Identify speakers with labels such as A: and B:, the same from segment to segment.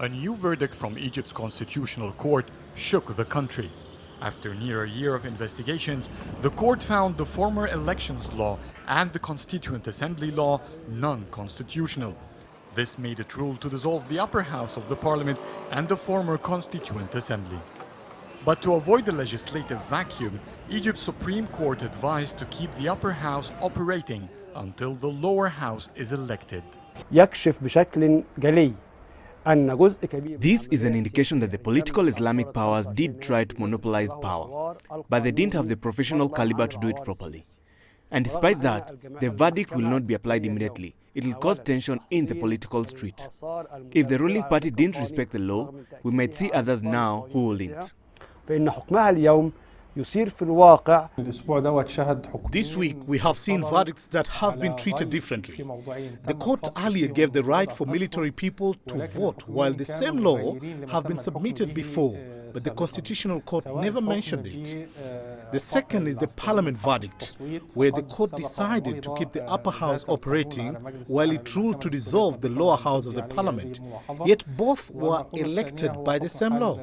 A: A new verdict from Egypt's constitutional court shook the country. After near a year of investigations, the court found the former elections law and the Constituent Assembly law non-constitutional. This made it rule to dissolve the upper house of the parliament and the former Constituent Assembly. But to avoid the legislative vacuum, Egypt's Supreme Court advised to keep the upper house operating until the lower house is elected.
B: يكشف بشكل جلي.
C: This is an indication that the political Islamic powers did try to monopolize power, but they didn't have the professional caliber to do it properly. And despite that, the verdict will not be applied immediately. It will cause tension in the political street. If the ruling party didn't respect the law, we might see others now who wouldn't.
D: This week, we have seen verdicts that have been treated differently. The court earlier gave the right for military people to vote, while the same law have been submitted before, but the Constitutional Court never mentioned it. The second is the Parliament verdict, where the court decided to keep the upper house operating while it ruled to dissolve the lower house of the Parliament. Yet both were elected by the same law.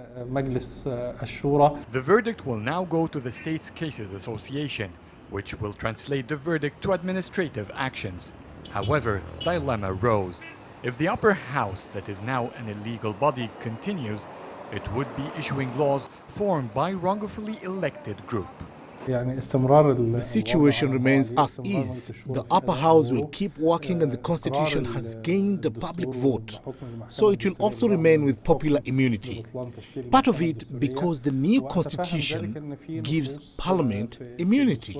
A: The verdict will now go to the States Cases Association, which will translate the verdict to administrative actions. However, dilemma rose. If the upper house, that is now an illegal body, continues, it would be issuing laws formed by wrongfully elected group.
D: The situation remains as is. The upper house will keep working and the constitution has gained the public vote. So it will also remain with popular immunity. Part of it because the new constitution gives parliament immunity.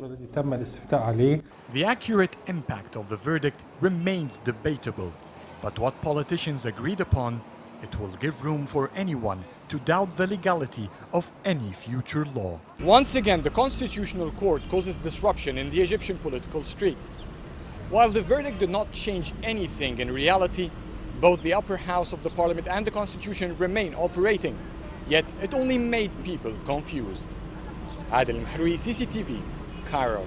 A: The accurate impact of the verdict remains debatable, but what politicians agreed upon, it will give room for anyone to doubt the legality of any future law. Once again, the Constitutional Court causes disruption in the Egyptian political street. While the verdict did not change anything in reality, both the upper house of the parliament and the constitution remain operating, yet it only made people confused. Adel El Mahrouky, CCTV, Cairo.